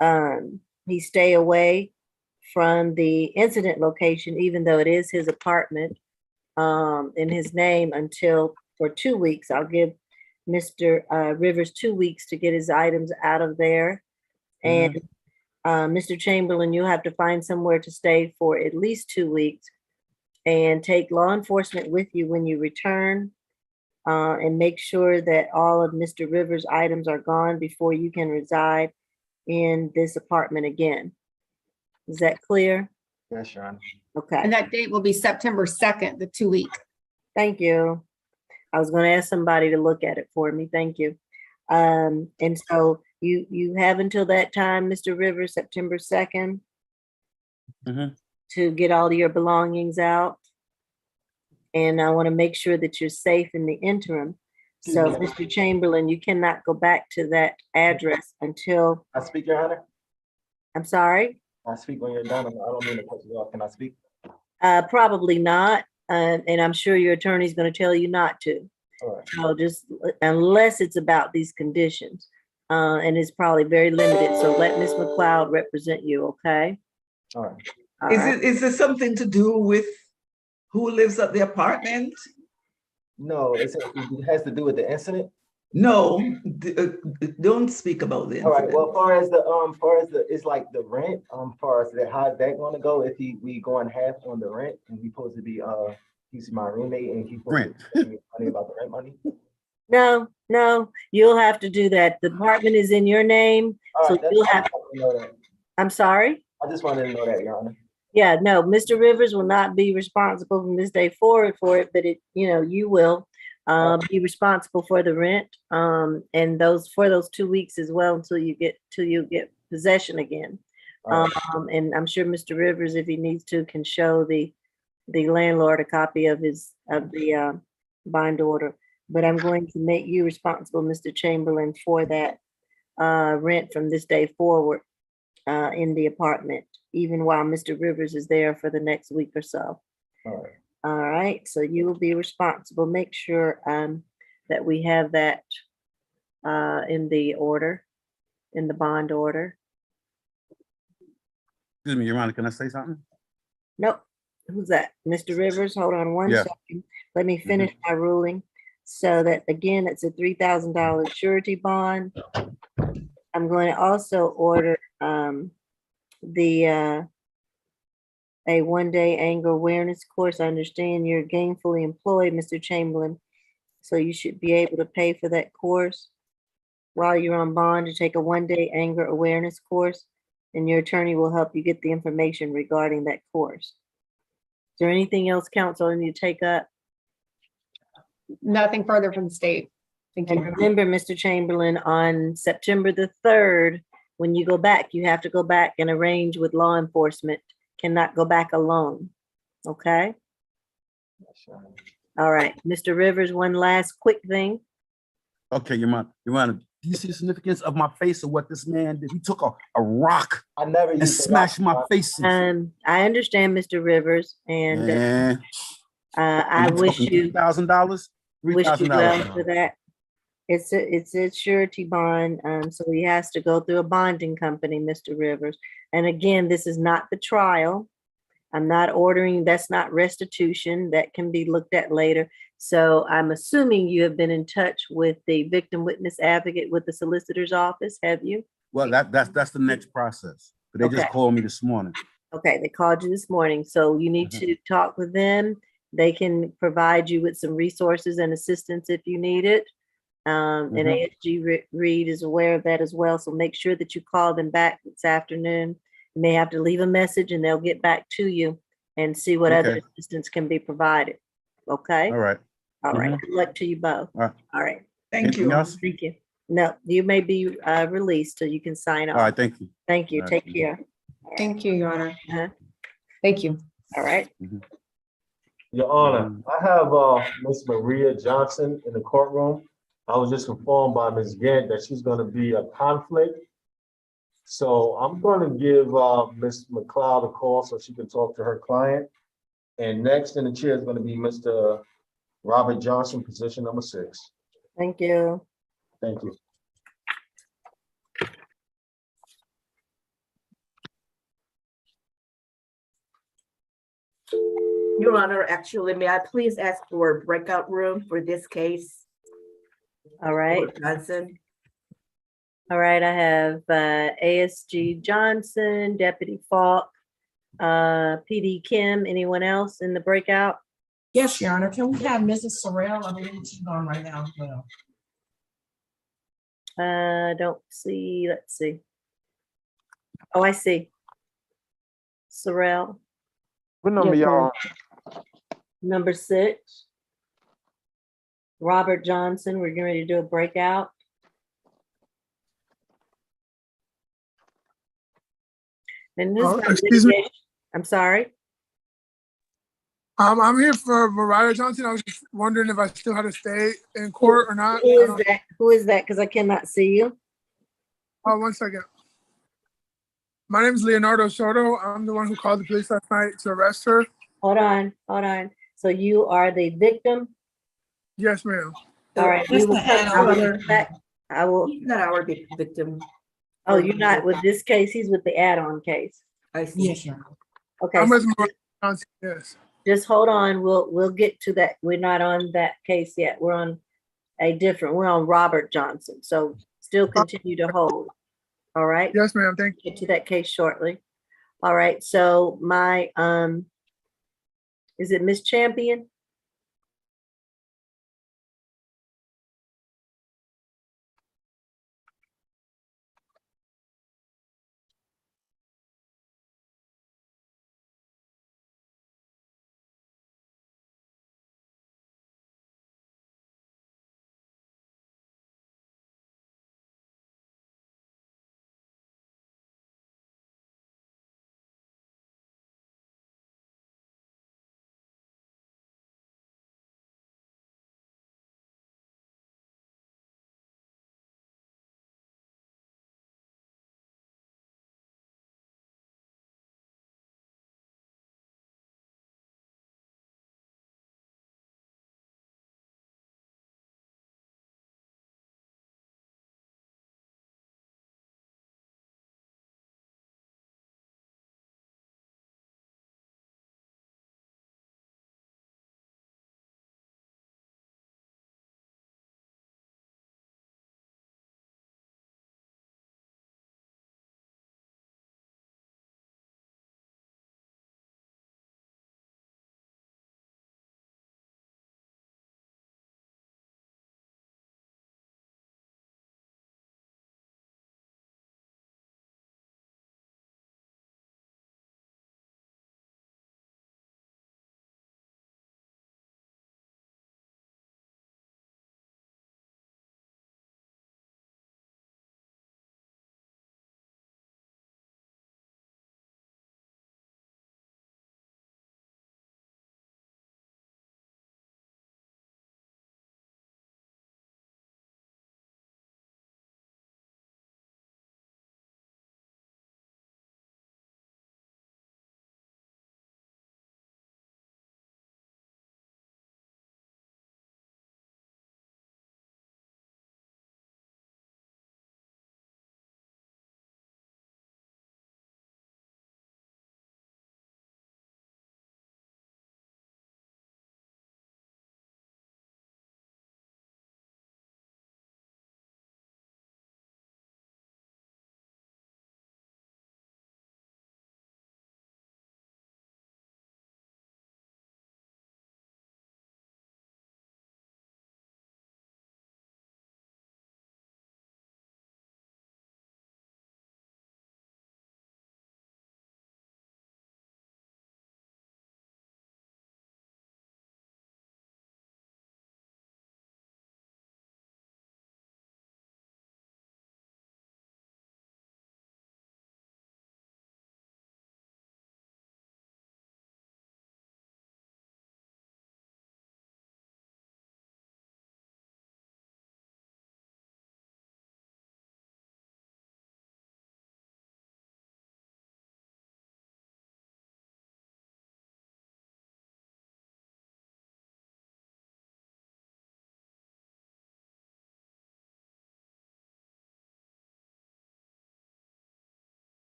he stay away from the incident location, even though it is his apartment in his name for 2 weeks. I'll give Mr. Rivers 2 weeks to get his items out of there. And Mr. Chamberlain, you'll have to find somewhere to stay for at least 2 weeks and take law enforcement with you when you return, and make sure that all of Mr. Rivers' items are gone before you can reside in this apartment again. Is that clear? Yes, Your Honor. Okay. And that date will be September 2nd, the 2 week. Thank you. I was going to ask somebody to look at it for me. Thank you. And so you have until that time, Mr. Rivers, September 2nd, to get all of your belongings out. And I want to make sure that you're safe in the interim. So, Mr. Chamberlain, you cannot go back to that address until, I speak, Your Honor. I'm sorry? I speak when you're done. I don't mean to cut you off. Can I speak? Probably not. And I'm sure your attorney's going to tell you not to. All right. So just unless it's about these conditions, and it's probably very limited. So let Ms. McLeod represent you, okay? All right. All right. Is it something to do with who lives at the apartment? No, it has to do with the incident. No, don't speak about the All right. incident. Well, far as the it's like the rent. Far as that, how's that going to go? If we going half on the rent, and we supposed to be he's my roommate, and he's supposed to be money about the rent money. No, you'll have to do that. The apartment is in your name, so you'll have. I'm sorry. I just wanted to know that, Your Honor. Yeah, no, Mr. Rivers will not be responsible from this day forward for it, but you will be responsible for the rent, and for those 2 weeks as well until you get possession again. And I'm sure Mr. Rivers, if he needs to, can show the landlord a copy of the bond order. But I'm going to make you responsible, Mr. Chamberlain, for that rent from this day forward in the apartment, even while Mr. Rivers is there for the next week or so. All right. All right, so you will be responsible. Make sure that we have that in the order, in the bond order. Excuse me, Your Honor, can I say something? Nope. Who's that? Mr. Rivers, hold on one second. Let me finish my ruling. So that, again, it's a $3,000 surety bond. I'm going to also order a one-day anger awareness course. I understand you're gainfully employed, Mr. Chamberlain, so you should be able to pay for that course while you're on bond to take a one-day anger awareness course, and your attorney will help you get the information regarding that course. Is there anything else, counsel, I need to take up? Nothing further from the state. Thank And you. remember, Mr. Chamberlain, on September the 3rd, when you go back, you have to go back and arrange with law enforcement. Cannot go back alone. Okay? All right. Mr. Rivers, one last quick thing. Okay, Your Honor, do you see the significance of my face or what this man did? He took a rock I never and used smashed my face. I understand, Mr. Rivers, and I wish you $3,000. wish you well $3,000. for that. It's a surety bond, so he has to go through a bonding company, Mr. Rivers. And again, this is not the trial. I'm not ordering, that's not restitution. That can be looked at later. So I'm assuming you have been in touch with the victim witness advocate with the solicitor's office, have you? Well, that's the next process. But they just Okay. called me this morning. Okay, they called you this morning, so you need to talk with them. They can provide you with some resources and assistance if you need it. And ASG Reed is aware of that as well, so make sure that you call them back this afternoon. You may have to leave a message and they'll get back to you and see what other assistance can be provided. Okay? All right. All right. Good luck to you both. All right. All right. Thank Anything you. else? Thank you. No, you may be released so you can sign off. All right, thank you. Thank you. All right. Take care. Thank you, Your Honor. Uh-huh. Thank you. All right. Your Honor, I have Miss Maria Johnson in the courtroom. I was just informed by Ms. Gant that she's going to be a conflict. So I'm going to give Ms. McLeod a call so she can talk to her client. And next in the chair is going to be Mr. Robert Johnson, position number 6. Thank you. Thank you. Your Honor, actually, may I please ask for a breakout room for this case? All right. Johnson, All right, I have ASG Johnson, Deputy Falk, PD Kim, anyone else in the breakout? Yes, Your Honor. Can we have Mrs. Sorrell? I believe she's gone right now as well. Don't see, let's see. Oh, I see. Sorrel, What number Yes, y'all? number 6. Robert Johnson, we're getting ready to do a breakout. And this, Excuse me. I'm sorry. I'm here for Mariah Johnson. I was just wondering if I still had to stay in court or not. Who is that? Who is that? Because I cannot see you. Oh, 1 second. My name is Leonardo Soto. I'm the one who called the police last night to arrest her. Hold on, hold on. So you are the victim? Yes, ma'am. All right. we will- I will back- I will, he's not our victim. oh, you're not with this case. He's with the add-on case. I see. Yes, Your Honor. Okay. I'm so with Mariah Johnson, yes. just hold on. We'll get to that. We're not on that case yet. We're on we're on Robert Johnson. So still continue to hold. All right. Yes, ma'am. Thank you. Get to that case shortly. All right. So my, is it Miss Champion?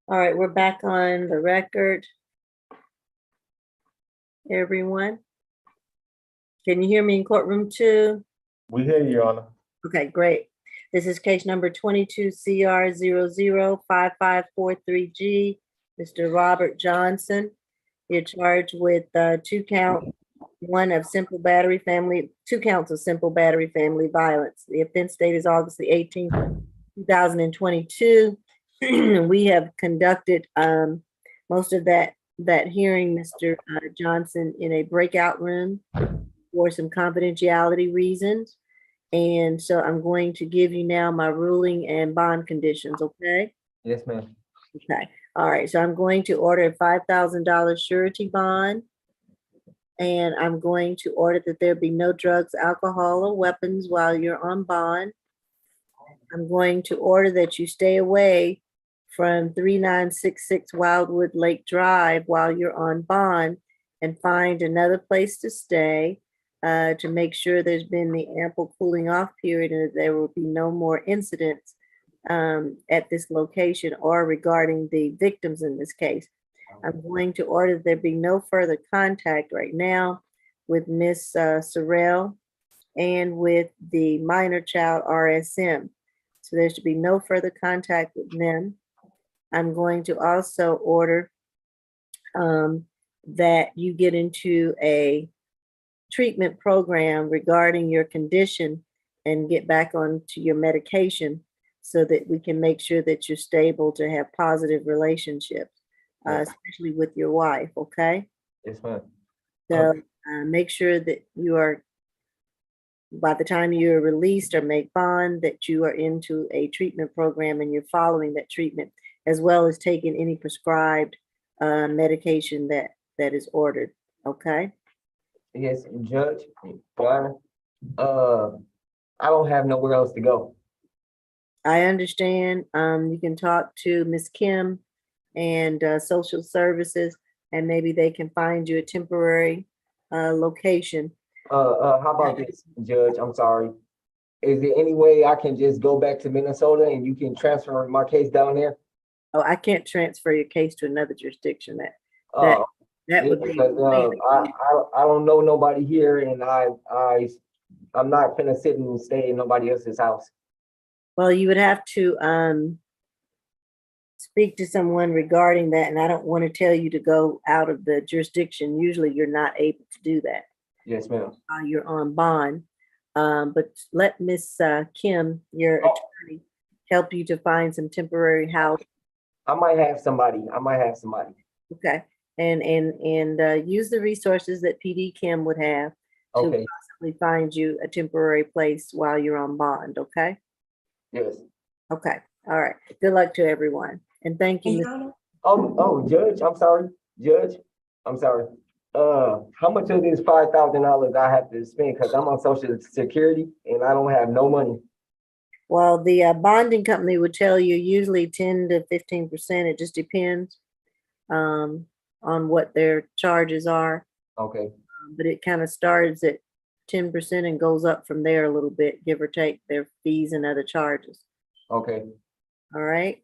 All right, we're back on the record. Everyone? Can you hear me in courtroom 2? We hear you, Your Honor. Okay, great. This is case number 22 CR 005543G. Mr. Robert Johnson. You're charged with 2 counts, 1 of simple battery family, 2 counts of simple battery family violence. The offense date is August the 18th, 2022. We have conducted most of that hearing, Mr. Johnson, in a breakout room for some confidentiality reasons. And so I'm going to give you now my ruling and bond conditions, okay? Yes, ma'am. Okay, all right, so I'm going to order a $5,000 surety bond. And I'm going to order that there be no drugs, alcohol, or weapons while you're on bond. I'm going to order that you stay away from 3966 Wildwood Lake Drive while you're on bond and find another place to stay to make sure there's been the ample cooling off period and that there will be no more incidents at this location or regarding the victims in this case. I'm going to order that there be no further contact right now with Miss Sorrell and with the minor child RSM. So there should be no further contact with them. I'm going to also order that you get into a treatment program regarding your condition and get back onto your medication so that we can make sure that you're stable to have positive relationships. Especially with your wife, okay? Yes, ma'am. So make sure that you are, by the time you're released or make bond, that you are into a treatment program and you're following that treatment, as well as taking any prescribed medication that is ordered, okay? Yes, Judge, Your Honor, I don't have nowhere else to go. I understand. You can talk to Ms. Kim and social services, and maybe they can find you a temporary location. How about this, Judge? I'm sorry. Is there any way I can just go back to Minnesota and you can transfer my case down there? Oh, I can't transfer your case to another jurisdiction. That Uh, would be. because, I don't know nobody here, and I'm not gonna sit and stay in nobody else's house. Well, you would have to speak to someone regarding that, and I don't want to tell you to go out of the jurisdiction. Usually you're not able to do that Yes, ma'am. while you're on bond. But let Miss Kim, your attorney, help you to find some temporary house. I might have somebody. Okay, and use the resources that PD Kim would have to Okay, possibly find you a temporary place while you're on bond, okay? yes. Okay, all right. Good luck to everyone, and thank you, Ms. Your Honor, Oh, Judge, I'm sorry. Judge, I'm sorry. How much of this $5,000 I have to spend? Cause I'm on Social Security and I don't have no money. Well, the bonding company would tell you usually 10 to 15%. It just depends on what their charges are. Okay, But it kind of starts at 10% and goes up from there a little bit, give or take their fees and other charges. okay. All right.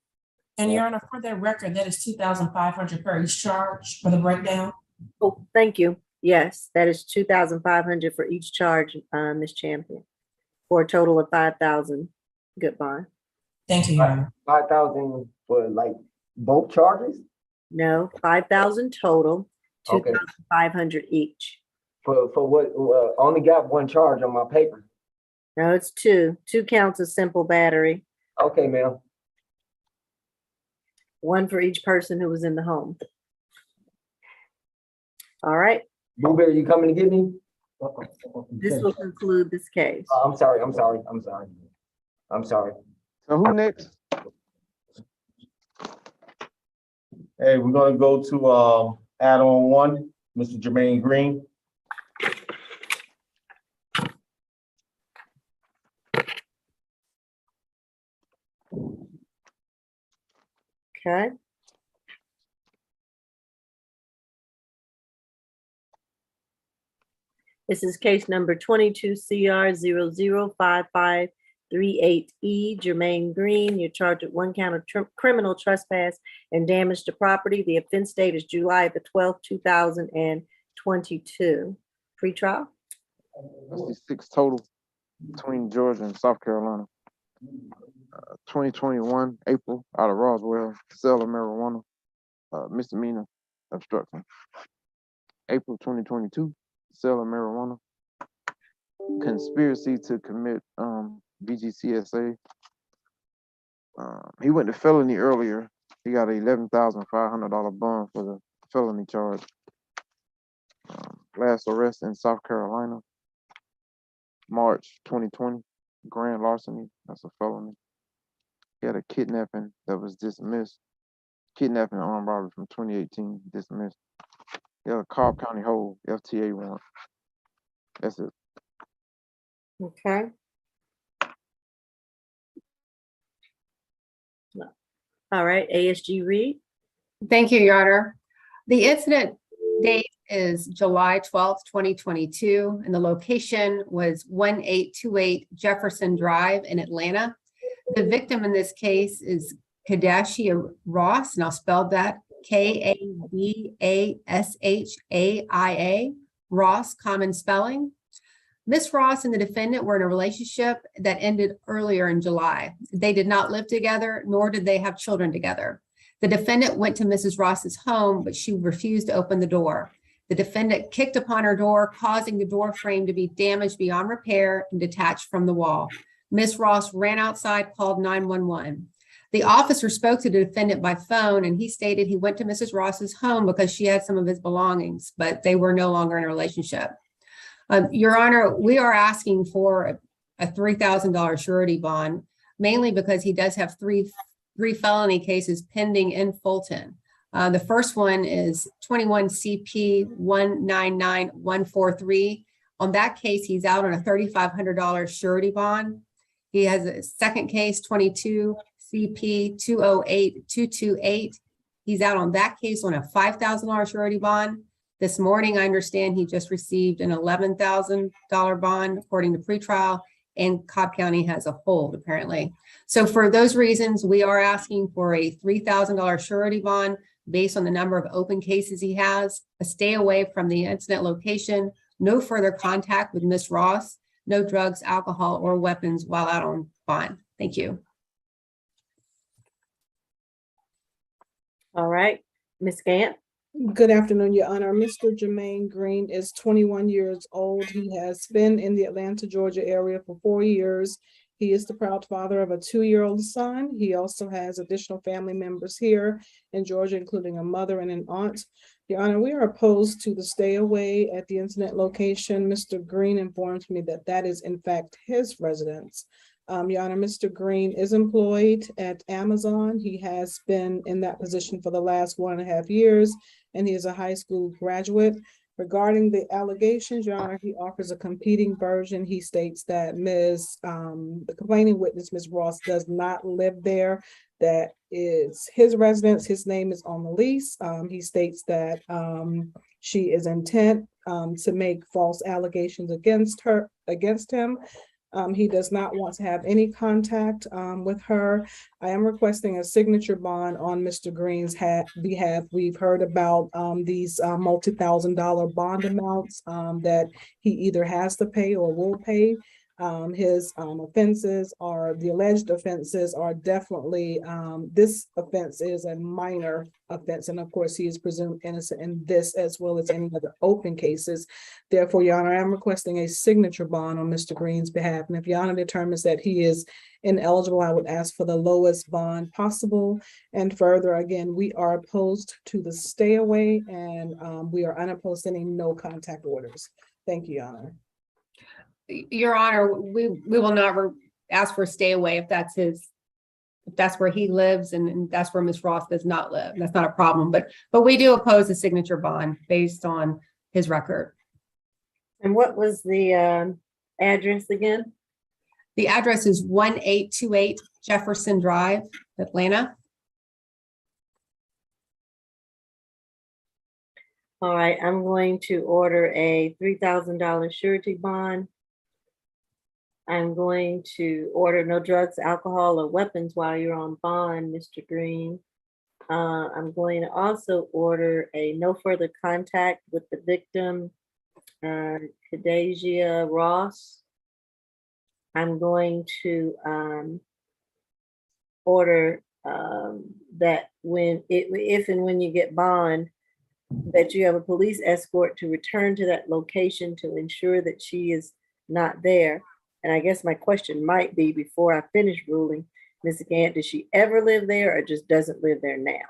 and Your Honor, for that record, that is 2,500 per each charge for the breakdown. Oh, thank you. Yes, that is 2,500 for each charge, Ms. Champion, for a total of 5,000. Good bond. Thank you, Your Honor. 5,000 for like both charges? No, 5,000 total, Okay. 2,500 each. For what, only got one charge on my paper. No, it's 2 counts of simple battery, Okay, ma'am. 1 for each person who was in the home. All right, Blueberry, you coming to get me? this will conclude this case. I'm sorry. So who next? Hey, we're gonna go to add-on 1, Mr. Jermaine Green. Okay. This is case number 22 CR 0055 38E, Jermaine Green. You're charged with 1 count of criminal trespass and damage to property. The offense date is July the 12th, 2022. Pre-trial? That's 6 total between Georgia and South Carolina. 2021, April, out of Roswell, sale of marijuana, misdemeanor, obstruction. April 2022, sale of marijuana, conspiracy to commit VGCSA. He went to felony earlier. He got an $11,500 bond for the felony charge. Last arrest in South Carolina, March 2020, grand larceny, that's a felony. He had a kidnapping that was dismissed. Kidnapping and armed robbery from 2018, dismissed. He had a Cobb County hold, FTA warrant. That's it. Okay. All right, ASG Reed. Thank you, Your Honor. The incident date is July 12th, 2022, and the location was 1828 Jefferson Drive in Atlanta. The victim in this case is Kadashia Ross, and I'll spell that Kadashia, Ross, common spelling. Miss Ross and the defendant were in a relationship that ended earlier in July. They did not live together, nor did they have children together. The defendant went to Mrs. Ross's home, but she refused to open the door. The defendant kicked upon her door, causing the door frame to be damaged beyond repair and detached from the wall. Miss Ross ran outside, called 911. The officer spoke to the defendant by phone, and he stated he went to Mrs. Ross's home because she had some of his belongings, but they were no longer in a relationship. Your Honor, we are asking for a $3,000 surety bond, mainly because he does have three felony cases pending in Fulton. The first one is 21 CP 199143. On that case, he's out on a $3,500 surety bond. He has a second case, 22 CP 208228. He's out on that case on a $5,000 surety bond. This morning, I understand he just received an $11,000 bond according to pretrial, and Cobb County has a hold apparently. So for those reasons, we are asking for a $3,000 surety bond based on the number of open cases he has, a stay away from the incident location, no further contact with Ms. Ross, no drugs, alcohol, or weapons while out on bond. Thank you. All right, Ms. Gant. Good afternoon, Your Honor. Mr. Jermaine Green is 21 years old. He has been in the Atlanta, Georgia area for 4 years. He is the proud father of a 2-year-old son. He also has additional family members here in Georgia, including a mother and an aunt. Your Honor, we are opposed to the stay away at the incident location. Mr. Green informs me that that is in fact his residence. Your Honor, Mr. Green is employed at Amazon. He has been in that position for the last 1.5 years, and he is a high school graduate. Regarding the allegations, Your Honor, he offers a competing version. He states that the complaining witness, Ms. Ross, does not live there. That is his residence. His name is on the lease. He states that she is intent to make false allegations against him. He does not want to have any contact with her. I am requesting a signature bond on Mr. Green's behalf. We've heard about these multi-$1,000 bond amounts that he either has to pay or will pay. His offenses are, the alleged offenses are definitely, this offense is a minor offense. And of course, he is presumed innocent in this as well as any other open cases. Therefore, Your Honor, I am requesting a signature bond on Mr. Green's behalf. And if Your Honor determines that he is ineligible, I would ask for the lowest bond possible. And further, again, we are opposed to the stay away, and we are unopposed to any no contact orders. Thank you, Your Honor. Your Honor, we will never ask for a stay away if that's where he lives and that's where Ms. Ross does not live. That's not a problem, but we do oppose a signature bond based on his record. And what was the address again? The address is 1828 Jefferson Drive, Atlanta. All right, I'm going to order a $3,000 surety bond I'm going to order no drugs, alcohol, or weapons while you're on bond, Mr. Green. I'm going to also order a no further contact with the victim, Khadijah Ross. I'm going to order that if and when you get bond, that you have a police escort to return to that location to ensure that she is not there. And I guess my question might be, before I finish ruling, Ms. Gant, does she ever live there or just doesn't live there now?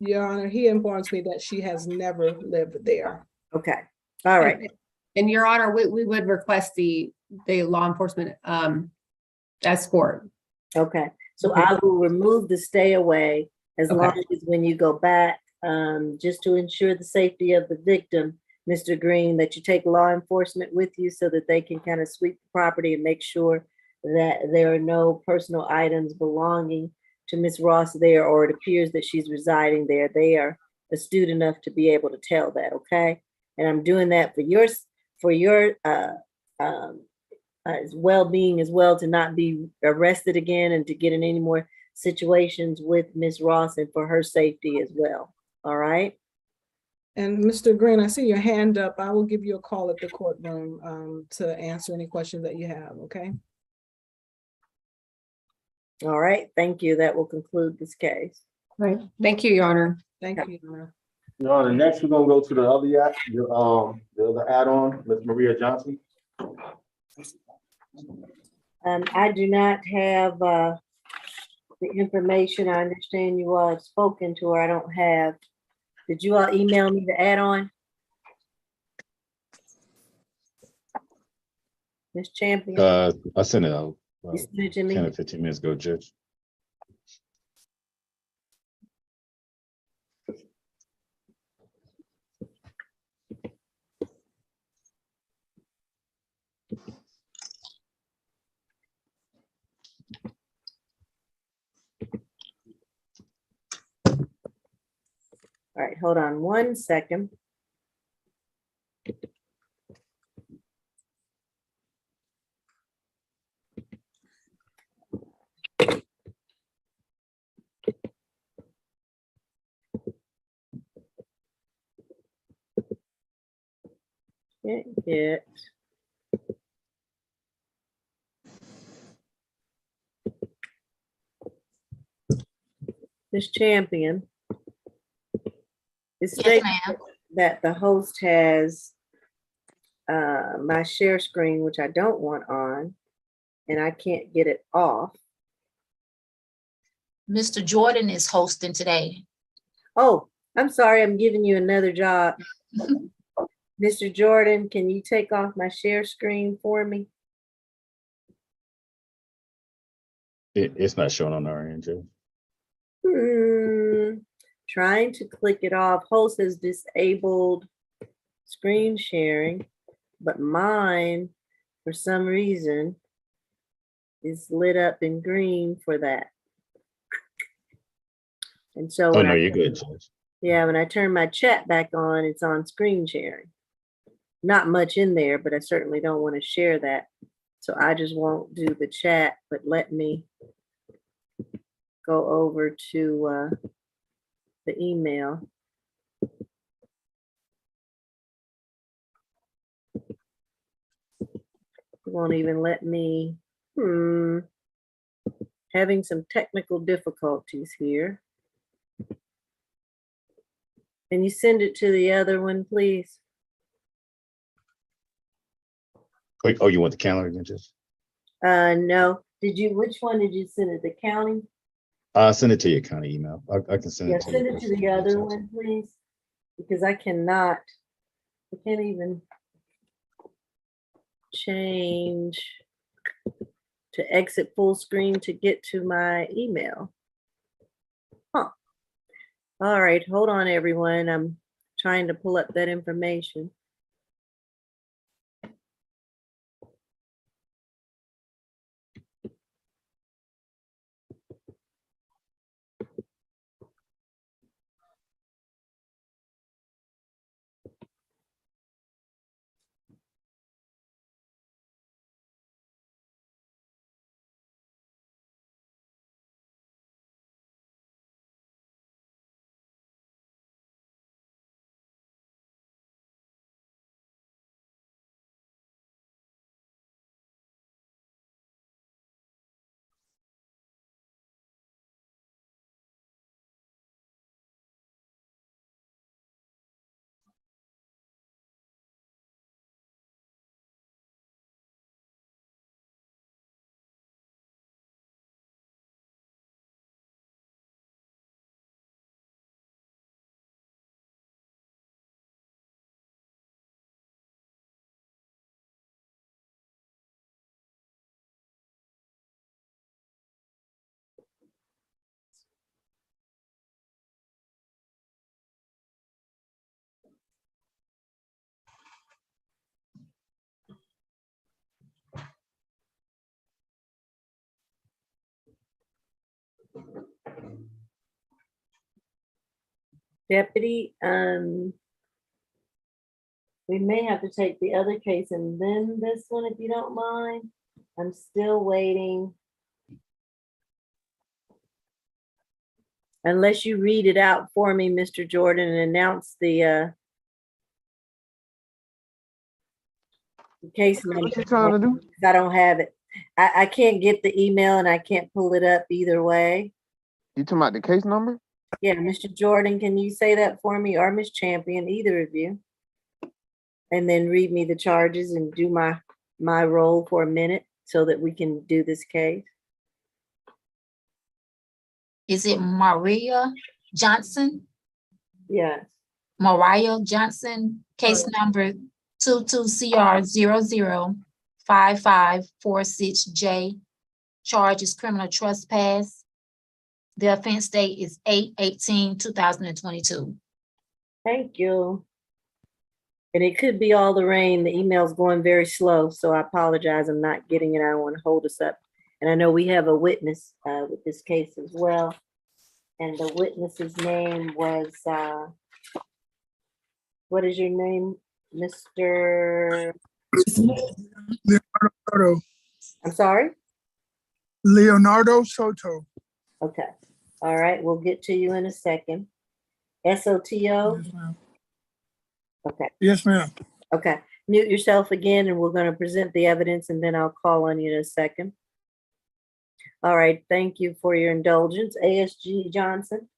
Your Honor, he informs me that she has never lived there. Okay, all right. And Your Honor, we would request the law enforcement escort. Okay, so I will remove the stay away as Okay. long as when you go back, just to ensure the safety of the victim, Mr. Green, that you take law enforcement with you so that they can kind of sweep the property and make sure that there are no personal items belonging to Ms. Ross there, or it appears that she's residing there. They are astute enough to be able to tell that, okay? And I'm doing that for your well-being as well, to not be arrested again and to get in any more situations with Ms. Ross, and for her safety as well. All right. And Mr. Green, I see your hand up. I will give you a call at the courtroom to answer any questions that you have, okay? All right. Thank you. That will conclude this case. Right. Thank you, Your Honor. Thank you, Your Honor. Your Honor, next we're gonna go to the other add-on, Ms. Maria Johnson. I do not have the information. I understand you all have spoken to her. I don't have. Did you all email me the add-on? Ms. Champion? I sent it out You sent it to 10 or me? 15 minutes ago, Judge. All right, hold on 1 second. Can't get. Ms. Champion. It states that the host has my share screen, which I don't want on, and I can't get it off. Mr. Jordan is hosting today. Oh, I'm sorry, I'm giving you another job. Mr. Jordan, can you take off my share screen for me? It's not showing on our end, Judge. Trying to click it off. Host has disabled screen sharing, but mine, for some reason, is lit up in green for that. And so Oh, no, you're good, Judge. Yeah, when I turn my chat back on, it's on screen sharing. Not much in there, but I certainly don't want to share that. So I just won't do the chat, but let me go over to the email. It won't even let me, having some technical difficulties here. Can you send it to the other one, please? Wait, oh, you want the calendar again, Judge? No. Which one did you send it? The county? I'll send it to your county email. I can send Yeah, it to send you. it to the other one, please. Because I can't even change to exit full screen to get to my email. Huh. All right, hold on, everyone. I'm trying to pull up that information. Deputy, we may have to take the other case and then this one, if you don't mind. I'm still waiting. Unless you read it out for me, Mr. Jordan, and announce the case number. What you trying to do? I don't have it. I can't get the email and I can't pull it up either way. You talking about the case number? Yeah, Mr. Jordan, can you say that for me, or Ms. Champion, either of you? And then read me the charges and do my role for a minute so that we can do this case. Is it Maria Johnson? Yes. Mariah Johnson, case number 22CR005546J. Charge is criminal trespass. The offense date is 8/18/2022. Thank you. And it could be all the rain. The email's going very slow, so I apologize. I'm not getting it. I don't want to hold us up. And I know we have a witness with this case as well. And the witness's name was, what is your name, Mr.? Leonardo Soto. I'm sorry? Leonardo Soto. Okay. All right, we'll get to you in a second. SOTO? Yes, ma'am. Okay. Yes, ma'am. Okay. Mute yourself again, and we're going to present the evidence, and then I'll call on you in a second. All right. Thank you for your indulgence. ASG Johnson?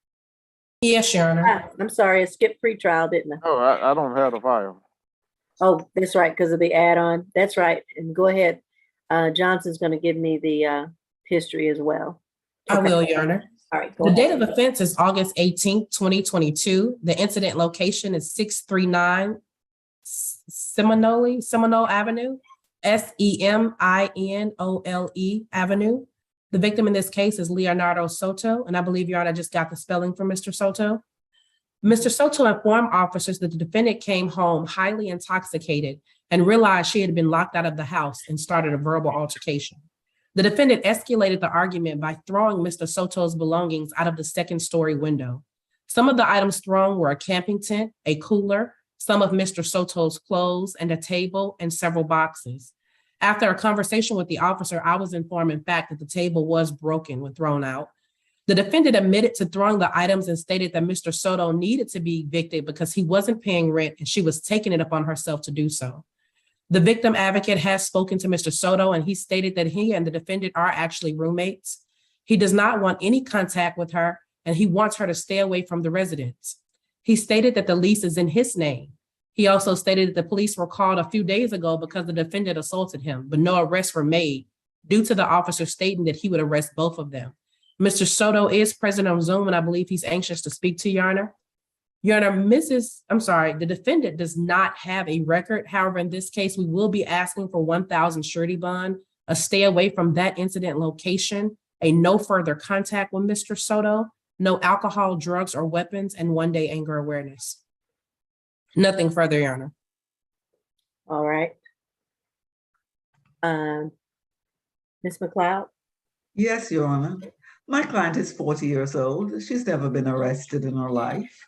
Yes, Your Honor. I'm sorry. I skipped pretrial, didn't I? Oh, I don't have the file. Oh, that's right, because of the add-on. That's right. And go ahead. Johnson's going to give me the history as well. I will, Your Honor. All right. Go The ahead. date of offense is August 18th, 2022. The incident location is 639 Seminole Avenue, SEMINOLE Avenue. The victim in this case is Leonardo Soto, and I believe, Your Honor, I just got the spelling from Mr. Soto. Mr. Soto informed officers that the defendant came home highly intoxicated and realized she had been locked out of the house and started a verbal altercation. The defendant escalated the argument by throwing Mr. Soto's belongings out of the second-story window. Some of the items thrown were a camping tent, a cooler, some of Mr. Soto's clothes, and a table and several boxes. After a conversation with the officer, I was informed, in fact, that the table was broken when thrown out. The defendant admitted to throwing the items and stated that Mr. Soto needed to be evicted because he wasn't paying rent and she was taking it upon herself to do so. The victim advocate has spoken to Mr. Soto, and he stated that he and the defendant are actually roommates. He does not want any contact with her, and he wants her to stay away from the residence. He stated that the lease is in his name. He also stated that the police were called a few days ago because the defendant assaulted him, but no arrests were made due to the officer stating that he would arrest both of them. Mr. Soto is present on Zoom, and I believe he's anxious to speak to Your Honor. Your Honor, the defendant does not have a record. However, in this case, we will be asking for 1,000 surety bond, a stay away from that incident location, a no further contact with Mr. Soto, no alcohol, drugs, or weapons, and 1 day anger awareness. Nothing further, Your Honor. All right. Ms. McLeod? Yes, Your Honor. My client is 40 years old. She's never been arrested in her life.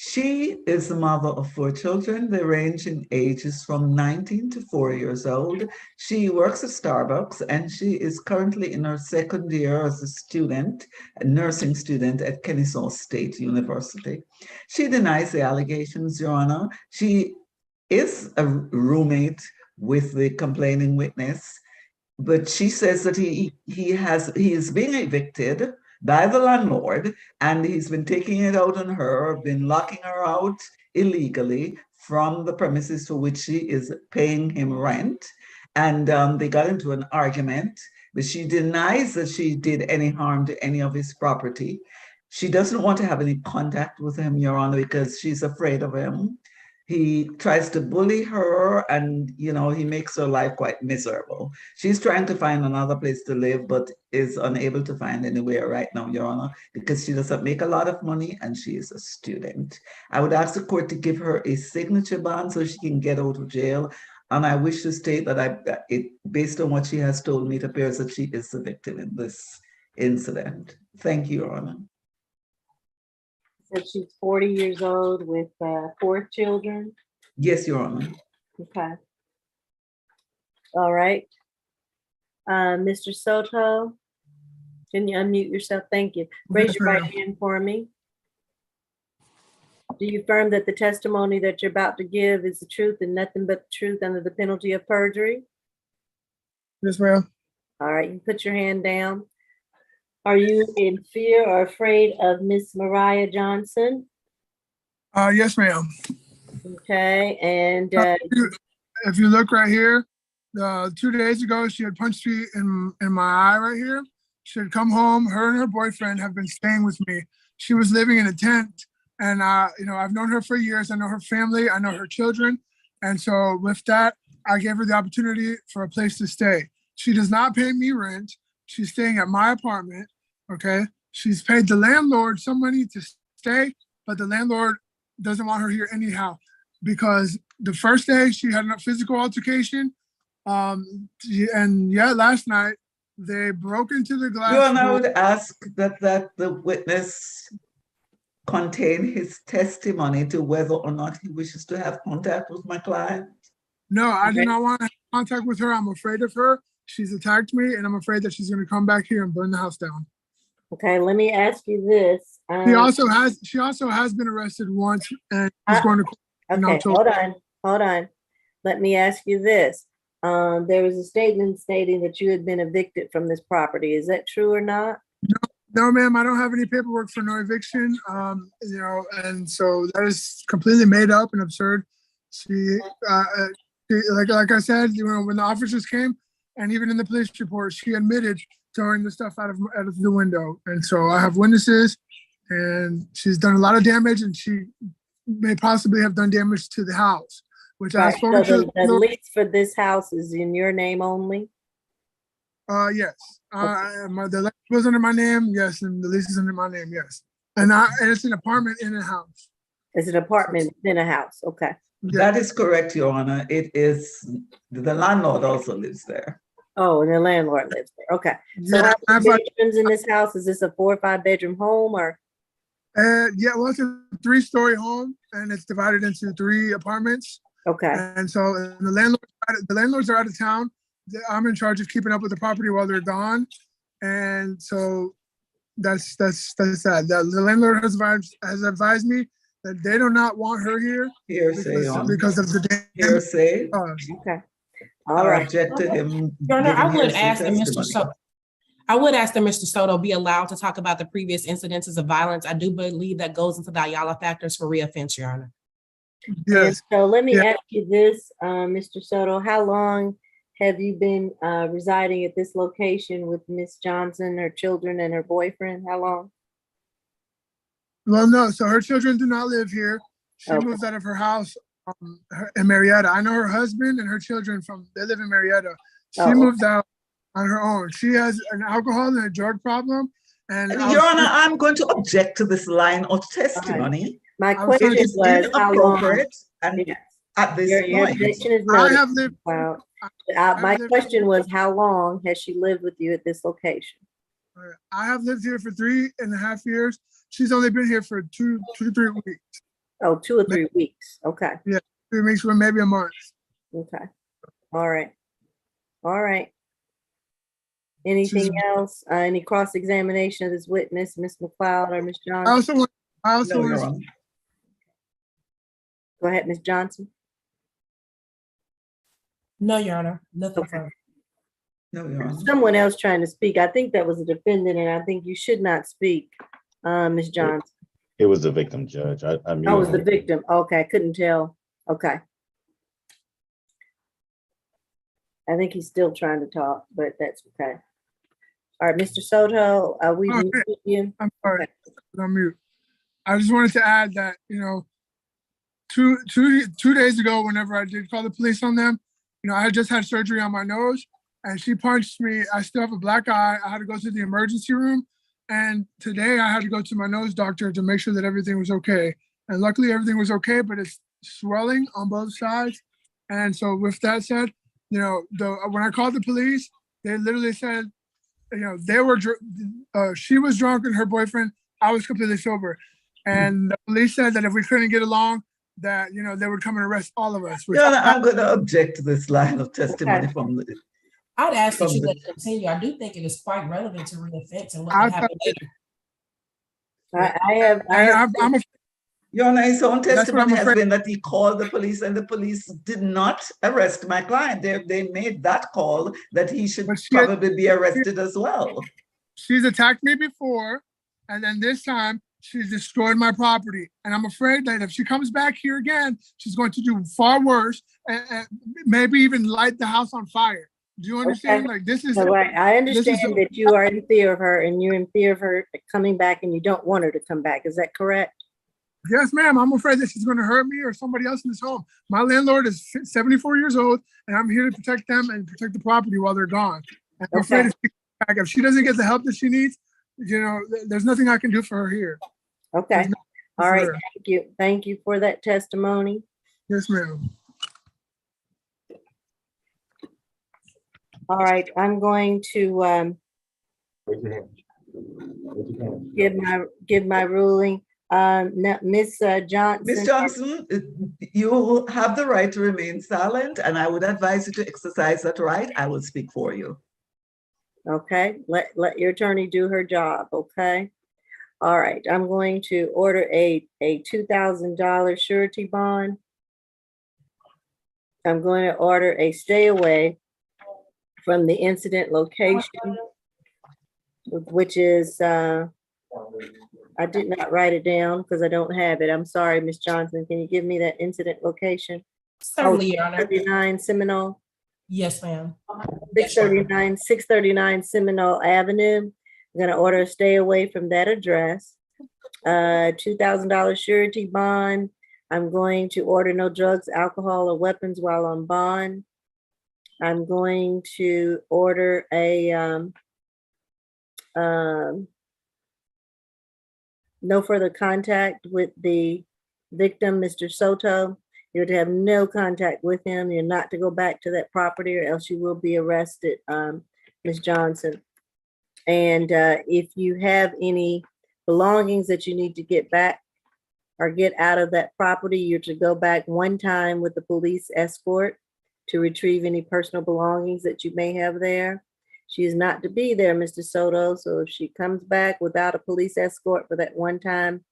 She is the mother of 4 children. They range in ages from 19 to 4 years old. She works at Starbucks, and she is currently in her second year as a student, a nursing student at Kennesaw State University. She denies the allegations, Your Honor. She is a roommate with the complaining witness, but she says that he is being evicted by the landlord, and he's been taking it out on her, been locking her out illegally from the premises for which she is paying him rent. And they got into an argument, but she denies that she did any harm to any of his property. She doesn't want to have any contact with him, Your Honor, because she's afraid of him. He tries to bully her, and he makes her life quite miserable. She's trying to find another place to live, but is unable to find anywhere right now, Your Honor, because she doesn't make a lot of money and she is a student. I would ask the court to give her a signature bond so she can get out of jail. And I wish to state that based on what she has told me, it appears that she is the victim in incident. Thank you, Your Honor. Said she's 40 years old with 4 children. Yes, Your Honor. Okay. All right. Mr. Soto, can you unmute yourself? Thank you. Raise your right hand for me. Do you affirm that the testimony that you're about to give is the truth and nothing but the truth under the penalty of perjury? Yes, ma'am. All right, you put your hand down. Are you in fear or afraid of Miss Mariah Johnson? Yes, ma'am. Okay, and If you look right here, 2 days ago, she had punched me in my eye right here. She had come home. Her and her boyfriend have been staying with me. She was living in a tent, and I've known her for years. I know her family. I know her children, and so with that, I gave her the opportunity for a place to stay. She does not pay me rent. She's staying at my apartment. Okay, she's paid the landlord some money to stay, but the landlord doesn't want her here anyhow, because the first day she had a physical altercation, and last night they broke into the glass. Your Honor, I door. would ask that the witness contain his testimony to whether or not he wishes to have contact with my client. No, I do not want to have contact with her. I'm afraid of her. She's attacked me, and I'm afraid that she's going to come back here and burn the house down. okay, let me ask you this. She also has been arrested once, and she's going to court in Okay, October. hold on. Let me ask you this. There was a statement stating that you had been evicted from this property. Is that true or not? No, ma'am, I don't have any paperwork for no eviction. And so that is completely made up and absurd. Like I said, when the officers came, and even in the police report, she admitted throwing the stuff out of the window. And so I have witnesses, and she's done a lot of damage, and she may possibly have done damage to the house, which I've Right, spoken so to. the lease for this house is in your name only? Yes. The lease was under my name, yes, and the lease is under my name, yes. And it's an apartment in a house. It's an apartment in a house, okay. That is correct, Your Honor. It is, the landlord also lives there. Oh, and the landlord lives there, okay. So Yeah, how many bedrooms in this house? Is this a 4 or 5 bedroom home or? well, it's a 3-story home, and it's divided into 3 apartments. Okay, And so the landlords are out of town. I'm in charge of keeping up with the property while they're gone. And so that's that. The landlord has advised me that they do not want her here because of the damage. Hearsay. okay. I All right. object to him. Your Honor, I giving would hearsay ask that Mr. testimony. Soto, I would ask that Mr. Soto be allowed to talk about the previous incidences of violence. I do believe that goes into the Ayala factors for reoffense, Your Honor. Yes. And so let me ask you this, Mr. Soto, how long have you been residing at this location with Miss Johnson, her children and her boyfriend? How long? Well, no, so her children do not live here. She Okay. moved out of her house in Marietta. I know her husband and her children they live in Marietta. She moved out on her own. She has an alcohol and a drug problem. And Your Honor, I'm going to object to this line of testimony. My question It is was how long? inappropriate and Yes. at this Your point. objection is I noted. have lived. Wow. I've My lived- question was, how long has she lived with you at this location? I have lived here for 3.5 years. She's only been here for 2 to 3 weeks. Oh, 2 or 3 weeks. Okay. Yeah, 3 weeks or maybe a month. Okay. All right. All right. Anything else? Any cross-examination of this witness, Ms. McLeod or Ms. I also Johnson? want. No, Your Honor. Go ahead, Ms. Johnson. No, Your Honor, nothing Okay. further. No, Your Honor. Someone else trying to speak. I think that was a defendant, and I think you should not speak, Ms. Johnson. It was the victim, Judge. I I was the muted. victim. Okay, I couldn't tell. Okay. I think he's still trying to talk, but that's okay. All right, Mr. Soto, we Okay. muted you. I'm sorry. I'm mute. I just wanted to add that, two days ago, whenever I did call the police on them, I had just had surgery on my nose, and she punched me. I still have a black eye. I had to go to the emergency room. And today I had to go to my nose doctor to make sure that everything was okay. And luckily everything was okay, but it's swelling on both sides. And so with that said, when I called the police, they literally said, they were she was drunk and her boyfriend, I was completely sober. And the police said that if we couldn't get along, that, you know, they would come and arrest all of us. Your Honor, I'm going to object to this line of testimony Okay. from the. I'd ask that From you the- let it continue. I do think it is quite relevant to reoffense and what I could happen later. I'm a, Your Honor, his own That's what I'm testimony has afraid- been that he called the police and the police did not arrest my client. They made that call that he should But she had- probably be arrested as well. she's attacked me before, and then this time she's destroyed my property. And I'm afraid that if she comes back here again, she's going to do far worse and maybe even light the house on fire. Do you understand? Okay. Like this is. So I this is- understand that you are in fear of her and you're in fear of her coming back and you don't want her to come back. Is that correct? Yes, ma'am. I'm afraid that she's going to hurt me or somebody else in this home. My landlord is 74 years old, and I'm here to protect them and protect the property while they're gone. And I'm afraid if she doesn't get the help that she needs, you know, there's nothing I can do for her here. Okay. All right. Sure. Thank you. Thank you for that testimony. Yes, ma'am. All right. I'm going to Raise your hand. Raise your hand. give my ruling. No, Miss Johnson. Ms. Johnson, you have the right to remain silent, and I would advise you to exercise that right. I will speak for you. Okay, let your attorney do her job, okay? All right, I'm going to order a $2,000 surety bond. I'm going to order a stay away from the incident location, which is, I did not write it down because I don't have it. I'm sorry, Miss Johnson. Can you give me that incident location? Certainly, Your Honor. 39 Seminole. Yes, ma'am. 639 Seminole Avenue. I'm gonna order a stay away from that address. $2,000 surety bond. I'm going to order no drugs, alcohol, or weapons while on bond. I'm going to order a no further contact with the victim, Mr. Soto. You're to have no contact with him. You're not to go back to that property or else you will be arrested, Ms. Johnson. And if you have any belongings that you need to get back or get out of that property, you're to go back one time with the police escort to retrieve any personal belongings that you may have there. She is not to be there, Mr. Soto. So if she comes back without a police escort for that one time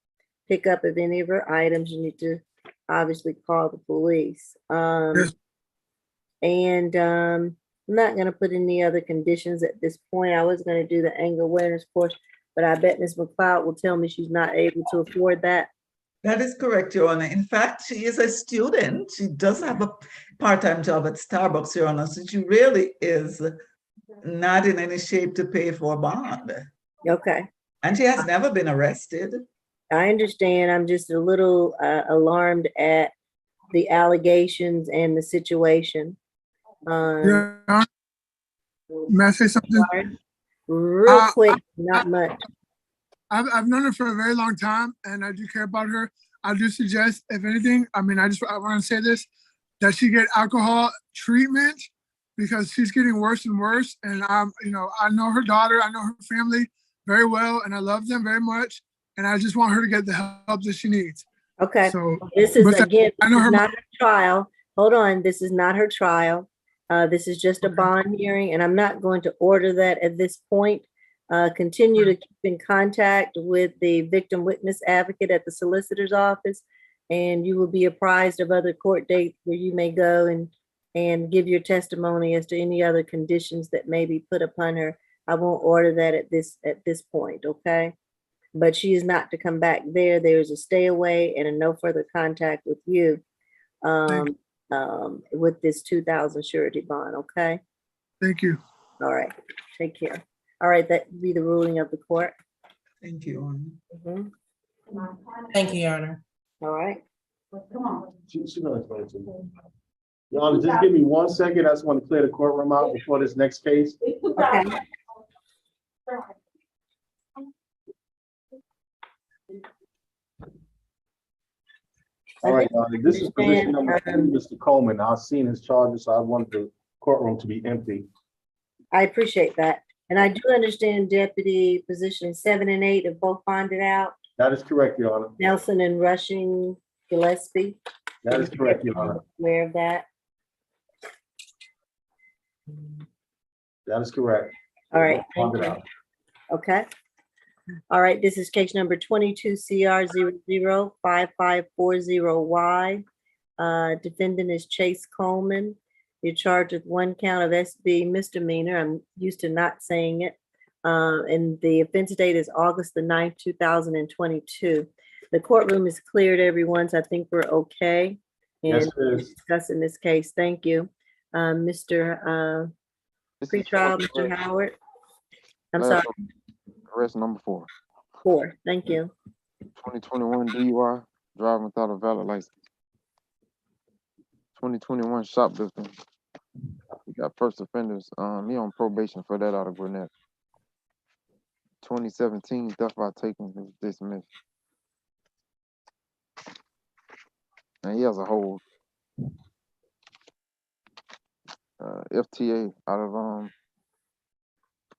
pickup of any of her items, you need to obviously call the police. Yes. And I'm not going to put any other conditions at this point. I was going to do the anger awareness course, but I bet Ms. McLeod will tell me she's not able to afford that. That is correct, Your Honor. In fact, she is a student. She does have a part-time job at Starbucks, Your Honor, so she really is not in any shape to pay for a bond. Okay. And she has never been arrested. I understand. I'm just a little alarmed at the allegations and the situation. Yeah. May I say something? Real quick, not much. I've known her for a very long time, and I do care about her. I do suggest, if anything, I mean, I want to say this, that she get alcohol treatment because she's getting worse and worse. And you know, I know her daughter, I know her family very well, and I love them very much. And I just want her to get the help that she needs. Okay. So This is but again, I know this is her not her trial. Hold on, this is not her trial. This is just a bond hearing, and I'm not going to order that at this point. Continue to keep in contact with the victim witness advocate at the solicitor's office, and you will be apprised of other court dates where you may go and give your testimony as to any other conditions that may be put upon her. I won't order that at this point, okay? But she is not to come back there. There's a stay away and a no further contact with you with this 2,000 surety bond, okay? Thank you. All right, take care. All right, that would be the ruling of the court. Thank you, Your Honor. Thank you, Your Honor. All right. She's gonna explain it to me. Your Honor, just give me 1 second. I just want to clear the courtroom out before this next case. Okay. All right, Your Honor, this is position number 2, Mr. Coleman. I've seen his charges, so I want the courtroom to be empty. I appreciate that. And I do understand deputy position 7 and 8 have both bonded out, That is correct, Your Honor. Nelson and Rushing Gillespie. That is correct, Your Honor. Aware of that? That is correct. All right, thank Bonded you. out. Okay. All right, this is case number 22 CR 005540Y. Defendant is Chase Coleman. You're charged with 1 count of SB misdemeanor. I'm used to not saying it. And the offense date is August the 9th, 2022. The courtroom is cleared, everyone, so I think we're okay. Yes, And it is. discussing this case. Thank you. Mr. This is Pretrial, false Mr. arrest. Howard. I'm Last sorry, Arrest number 4. 4. Thank you. 2021 DUI, driving without a valid license. 2021 shoplifting. We got first offenders. He on probation for that out of Gwinnett. 2017 theft by taking is dismissed. And he has a hold. FTA out of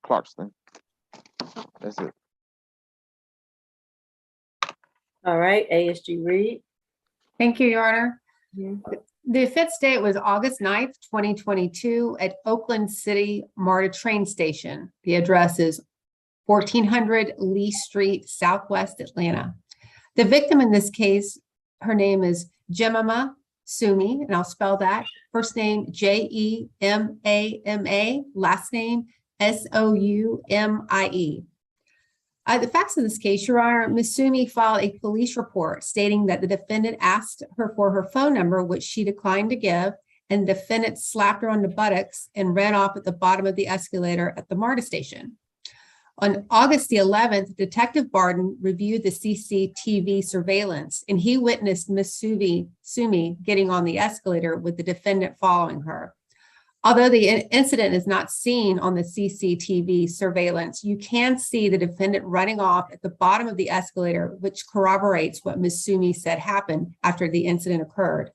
Clarkston. That's it. All right, ASG Reed. Thank you, Your Honor. Mhm. The offense date was August 9th, 2022 at Oakland City MARTA train station. The address is 1400 Lee Street, Southwest Atlanta. The victim in this case, her name is Jemima Sumi, and I'll spell that. First name Jemama, last name Soumie. The facts of this case, Your Honor, Ms. Sumi filed a police report stating that the defendant asked her for her phone number, which she declined to give, and the defendant slapped her on the buttocks and ran off at the bottom of the escalator at the MARTA station. On August the 11th, Detective Barden reviewed the CCTV surveillance, and he witnessed Ms. Sumi getting on the escalator with the defendant following her. Although the incident is not seen on the CCTV surveillance, you can see the defendant running off at the bottom of the escalator, which corroborates what Ms. Sumi said happened after the incident occurred.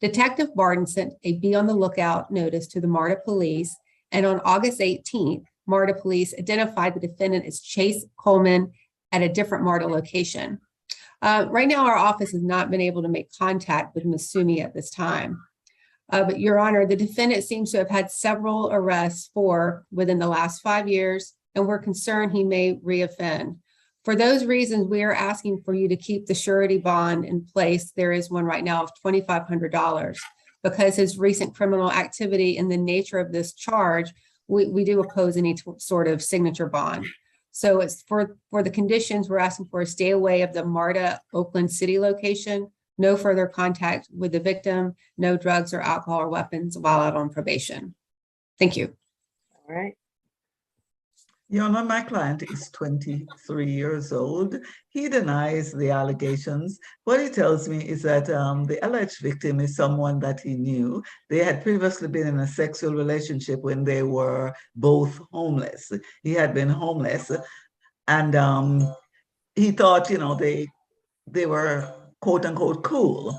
Detective Barden sent a be on the lookout notice to the MARTA police, and on August 18th, MARTA police identified the defendant as Chase Coleman at a different MARTA location. Right now, our office has not been able to make contact with Ms. Sumi at this time. But Your Honor, the defendant seems to have had several arrests within the last 5 years, and we're concerned he may reoffend. For those reasons, we are asking for you to keep the surety bond in place. There is one right now of $2,500 because his recent criminal activity and the nature of this charge, we do oppose any sort of signature bond. So it's for the conditions, we're asking for a stay away of the MARTA Oakland City location, no further contact with the victim, no drugs or alcohol or weapons while out on probation. Thank you. All right. Your Honor, my client is 23 years old. He denies the allegations. What he tells me is that the alleged victim is someone that he knew. They had previously been in a sexual relationship when they were both homeless. He had been homeless, and he thought, they were quote unquote cool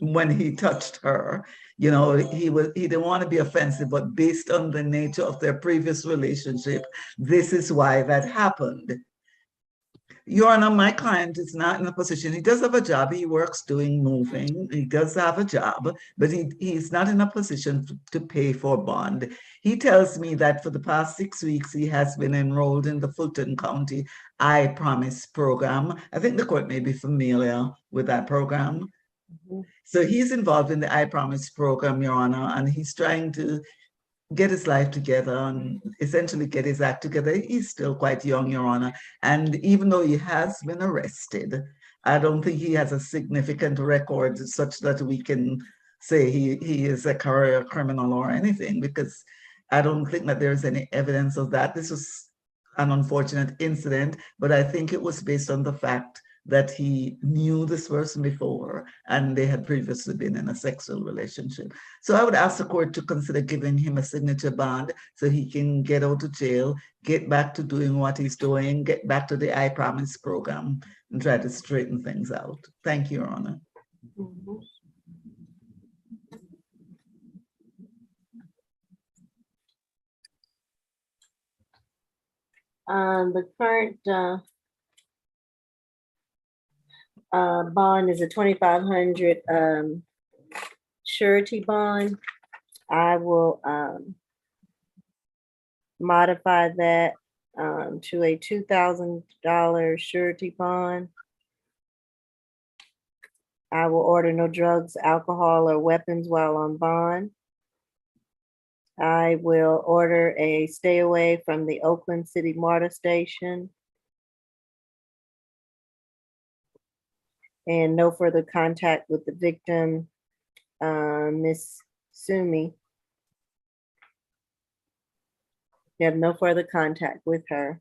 when he touched her. He didn't want to be offensive, but based on the nature of their previous relationship, this is why that happened. Your Honor, my client is not in a position, he does have a job, he works doing moving, he does have a job, but he's not in a position to pay for bond. He tells me that for the past 6 weeks, he has been enrolled in the Fulton County I Promise program. I think the court may be familiar with that program. Mhm. So he's involved in the I Promise program, Your Honor, and he's trying to get his life together and essentially get his act together. He's still quite young, Your Honor. And even though he has been arrested, I don't think he has a significant record such that we can say he is a career criminal or anything, because I don't think that there's any evidence of that. This was an unfortunate incident, but I think it was based on the fact that he knew this person before and they had previously been in a sexual relationship. So I would ask the court to consider giving him a signature bond so he can get out of jail, get back to doing what he's doing, get back to the I Promise program and try to straighten things out. Thank you, Your Honor. Mhm. The current, bond is a 2,500, surety bond. I will, modify that, to a $2,000 surety bond. I will order no drugs, alcohol, or weapons while on bond. I will order a stay away from the Oakland City MARTA station. And no further contact with the victim, Miss Sumi. You have no further contact with her.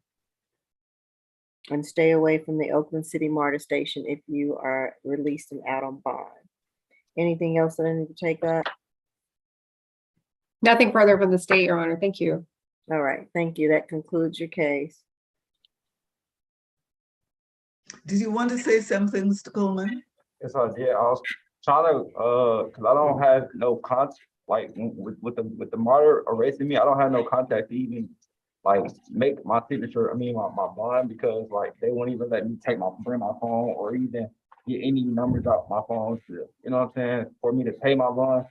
And stay away from the Oakland City MARTA station if you are released and out on bond. Anything else that I need to take up? Nothing further from the state, Your Honor. Thank you. All right, thank you. That concludes your case. Did you want to say something, Mr. Coleman? Yes, I did. I was trying to, cause I don't have no contact, like with the martyr arresting me, I don't have no contact to even like make my signature, my bond, because like they won't even let me bring my phone or even get any numbers off my phone to, you know what I'm saying, for me to pay my bond.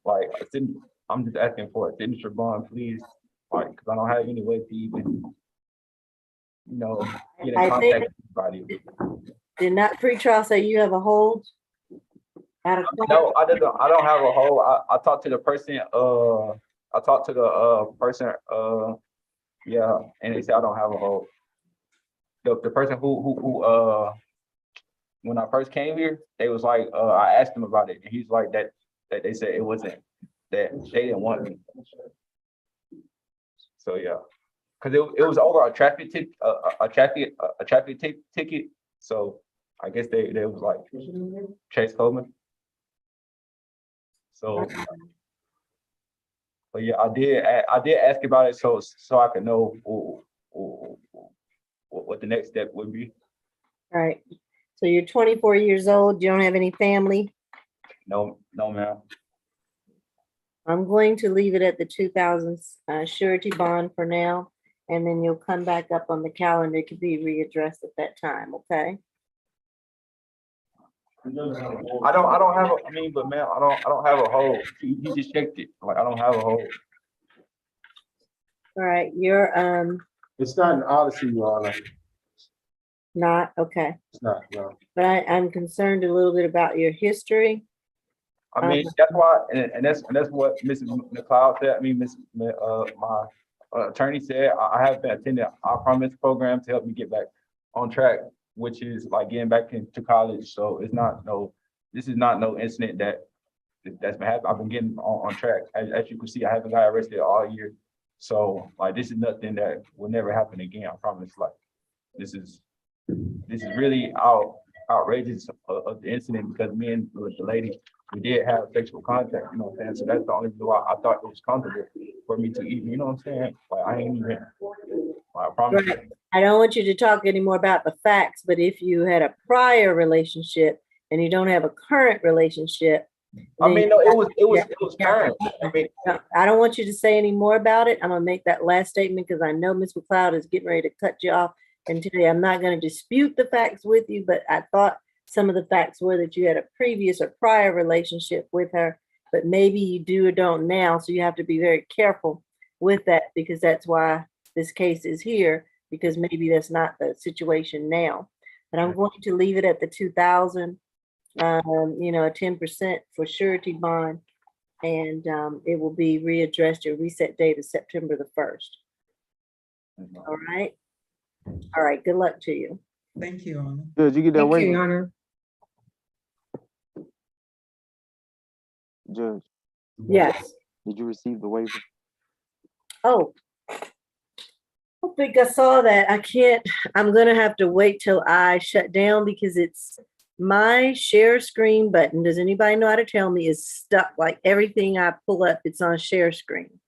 Like, I'm just asking for a signature bond, please, like, cause I don't have any way to even, get in I think- contact with anybody. Did not pretrial say you have a hold? Out of court? No, I don't have a hold. I talked to the person, yeah, and they said I don't have a hold. The person who when I first came here, they was like, I asked him about it, and he's like that they said it wasn't, that they didn't want me. So yeah, because it was over a traffic ticket. So I guess they was like Chase Coleman. So, but yeah, I did ask about it so I could know what the next step would be. All right. So you're 24 years old. You don't have any family? No, ma'am. I'm going to leave it at the 2,000 surety bond for now, and then you'll come back up on the calendar. It could be readdressed at that time, okay? I don't have but ma'am, I don't have a hold. He just checked it. Like, I don't have a hold. All right, you're It's not an odyssey, Your Honor. not, okay. It's not, no. But I'm concerned a little bit about your history. That's why, and that's what Mrs. McLeod said. My attorney said I have been attending our promise program to help me get back on track, which is like getting back into college. So this is not no incident that's been happening. I've been getting on track. As you can see, I haven't got arrested all year. So like, this is nothing that will never happen again. I promise. Like, this is really outrageous of the incident, because me and the lady, we did have sexual contact, you know what I'm saying? So that's the only reason why I thought it was comfortable for me to even, you know what I'm saying? Like, I ain't even, I promise. Right. I don't want you to talk anymore about the facts, but if you had a prior relationship and you don't have a current relationship. No, it was current. I don't want you to say any more about it. I'm gonna make that last statement because I know Ms. McLeod is getting ready to cut you off. And today I'm not gonna dispute the facts with you, but I thought some of the facts were that you had a previous or prior relationship with her, but maybe you do or don't now. So you have to be very careful with that, because that's why this case is here, because maybe that's not the situation now. But I'm going to leave it at the 2,000, a 10% for surety bond, and it will be readdressed. Your reset date is September the 1st. All right. All right. Good luck to you. Thank you, Your Honor. Judge, you get that Thank you, waiver? Your Honor. Judge, Yes. did you receive the waiver? Oh, I don't think I saw that. I can't, I'm gonna have to wait till I shut down, because it's my share screen button. Does anybody know how to tell me is stuck? Like, everything I pull up, it's on share screen.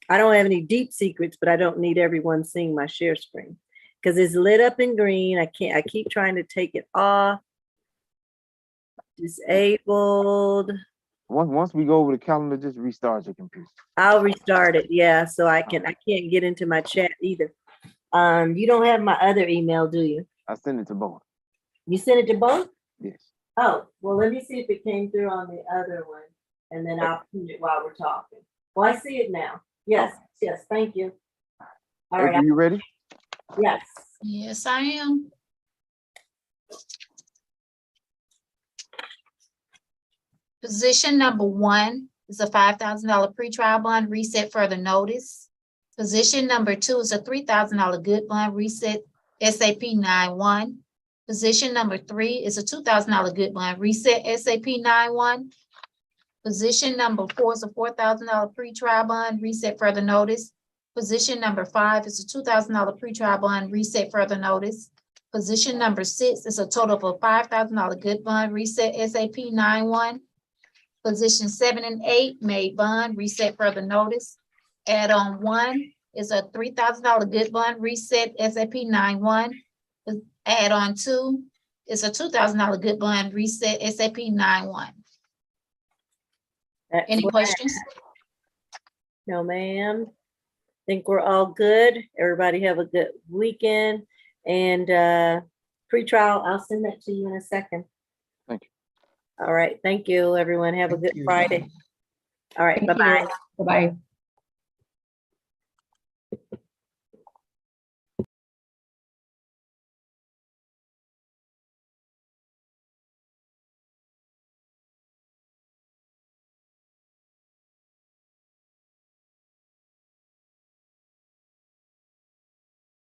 I don't have any deep secrets, but I don't need everyone seeing my share screen because it's lit up in green. I keep trying to take it off. Disabled. Once we go over the calendar, just restart your computer. I'll restart it. Yeah, so I can't get into my chat either. You don't have my other email, do you? I sent it to both. You sent it to both? Yes. Oh, well, let me see if it came through on the other one, and then I'll put it while we're talking. Well, I see it now. Yes, yes, thank you. All April, right, you ready? yes. Yes, I am. Position number 1 is a $5,000 pretrial bond reset further notice. Position number 2 is a $3,000 good bond reset SAP 9-1. Position number 3 is a $2,000 good bond reset SAP 9-1. Position number 4 is a $4,000 pretrial bond reset further notice. Position number 5 is a $2,000 pretrial bond reset further notice. Position number 6 is a total of a $5,000 good bond reset SAP 9-1. Position 7 and 8 made bond reset further notice. Add-on 1 is a $3,000 good bond reset SAP 9-1. Add-on 2 is a $2,000 good bond reset SAP 9-1. Any questions? No, ma'am. Think we're all good. Everybody have a good weekend. And pretrial, I'll send that to you in a second. Thank you. All right. Thank you, everyone. Have a Thank good you. Friday. All right. Thank you. Bye-bye. Bye-bye.